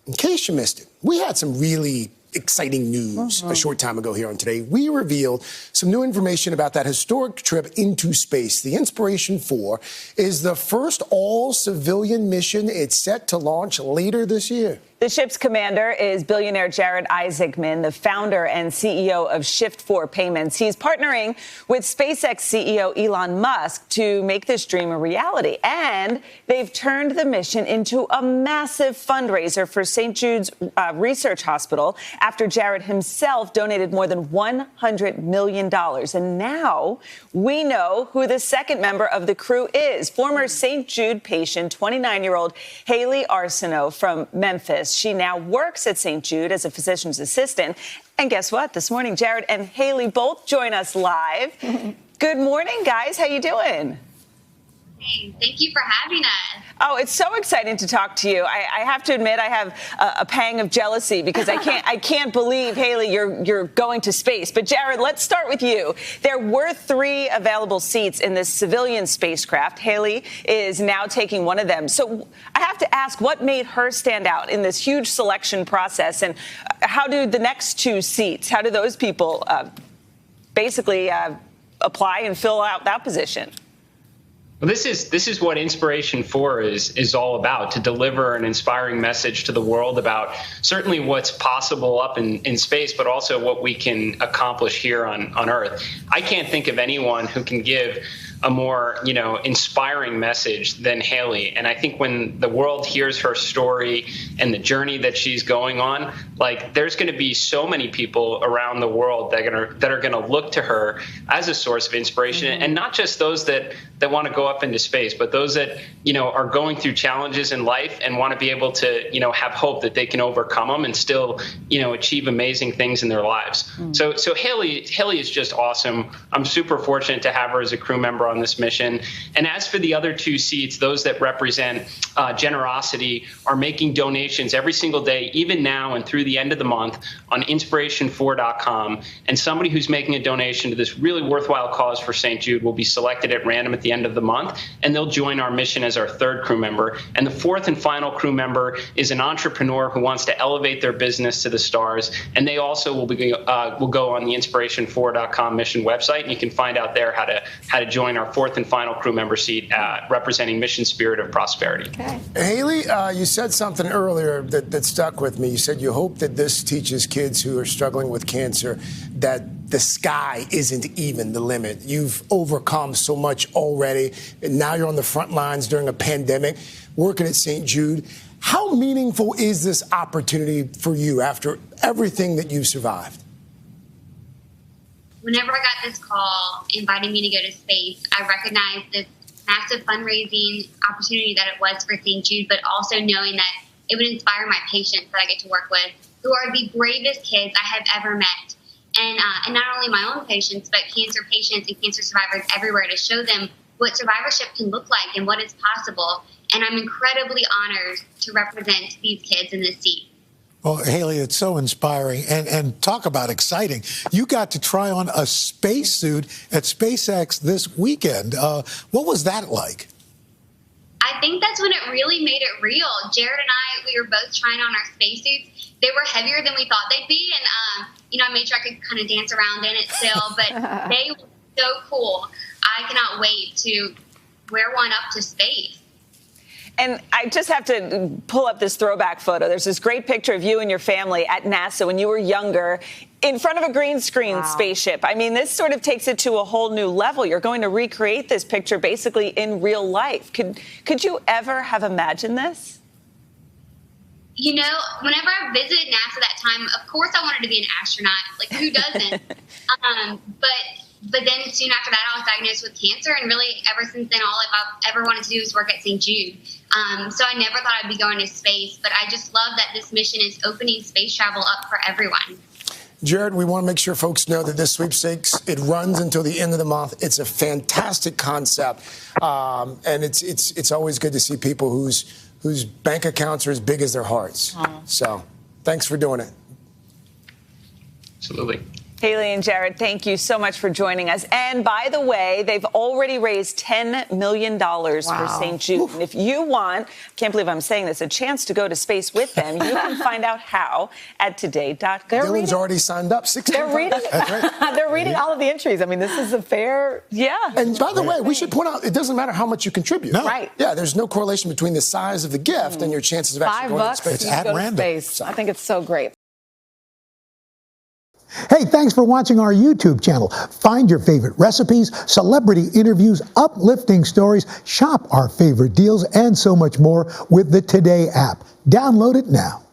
in case you missed it, we had some really exciting news a short time ago here on Today. We revealed some new information about that historic trip into space. The Inspiration 4 is the first all-civilian mission. It's set to launch later this year. The ship's commander is billionaire Jared Isaacman, the founder and CEO of Shift4 Payments. He's partnering with SpaceX CEO Elon Musk to make this dream a reality. And they've turned the mission into a massive fundraiser for St. Jude's Research Hospital after Jared himself donated more than $100 million. And now we know who the second member of the crew is. Former St. Jude patient, 29-year-old Haley Arceneaux from Memphis. She now works at St. Jude as a physician's assistant. And guess what? This morning, Jared and Haley both join us live. Good morning, guys. How you doing? Hey, thank you for having us. Oh, it's so exciting to talk to you. I have to admit, I have a pang of jealousy because I can't believe, Haley, you're going to space. But Jared, let's start with you. There were 3 available seats in this civilian spacecraft. Haley is now taking one of them. So I have to ask, what made her stand out in this huge selection process? And how do the next 2 seats, how do those people basically apply and fill out that position? Well, this is what Inspiration 4 is all about, to deliver an inspiring message to the world about certainly what's possible up in space, but also what we can accomplish here on Earth. I can't think of anyone who can give a more, inspiring message than Haley. And I think when the world hears her story and the journey that she's going on, there's going to be so many people around the world that are going to look to her as a source of inspiration, and not just those that want to go up into space, but those that, are going through challenges in life and want to be able to, have hope that they can overcome them and still, achieve amazing things in their lives. So Haley is just awesome. I'm super fortunate to have her as a crew member on this mission. And as for the other 2 seats, those that represent generosity are making donations every single day, even now and through the end of the month, on inspiration4.com. And somebody who's making a donation to this really worthwhile cause for St. Jude will be selected at random at the end of the month, and they'll join our mission as our 3rd crew member. And the 4th and final crew member is an entrepreneur who wants to elevate their business to the stars, and they also will go on the inspiration4.com mission website, and you can find out there how to join our 4th and final crew member seat representing mission spirit of prosperity. Okay. Haley, you said something earlier that stuck with me. You said you hope that this teaches kids who are struggling with cancer that the sky isn't even the limit. You've overcome so much already, and now you're on the front lines during a pandemic, working at St. Jude. How meaningful is this opportunity for you after everything that you've survived? Whenever I got this call inviting me to go to space, I recognized this massive fundraising opportunity that it was for St. Jude, but also knowing that it would inspire my patients that I get to work with, who are the bravest kids I have ever met. And not only my own patients, but cancer patients and cancer survivors everywhere, to show them what survivorship can look like and what is possible. And I'm incredibly honored to represent these kids in this seat. Well, Haley, it's so inspiring. And talk about exciting. You got to try on a spacesuit at SpaceX this weekend. What was that like? I think that's when it really made it real. Jared and I, we were both trying on our spacesuits. They were heavier than we thought they'd be. And, I made sure I could kind of dance around in it still. But they were so cool. I cannot wait to wear one up to space. And I just have to pull up this throwback photo. There's this great picture of you and your family at NASA when you were younger in front of a green screen spaceship. I mean, this sort of takes it to a whole new level. You're going to recreate this picture basically in real life. Could you ever have imagined this? Whenever I visited NASA that time, of course I wanted to be an astronaut. Like, who doesn't? But then soon after that, I was diagnosed with cancer, and really ever since then, all I've ever wanted to do is work at St. Jude. So I never thought I'd be going to space, but I just love that this mission is opening space travel up for everyone. Jared, we want to make sure folks know that this sweepstakes, it runs until the end of the month. It's a fantastic concept, and it's always good to see people whose bank accounts are as big as their hearts. So thanks for doing it. Absolutely. Haley and Jared, thank you so much for joining us. And by the way, they've already raised $10 million for St. Jude. And if you want, can't believe I'm saying this, a chance to go to space with them, you can find out how at today.com. Dylan's already signed up. They're reading, they're reading all of the entries. I mean, this is a fair. Yeah. And by the way, we should point out, it doesn't matter how much you contribute. No. Right. Yeah, there's no correlation between the size of the gift and your chances of actually going to $5, space. It's you at go to random. space. I think it's so great. Hey, thanks for watching our YouTube channel. Find your favorite recipes, celebrity interviews, uplifting stories, shop our favorite deals, and so much more with the Today app. Download it now.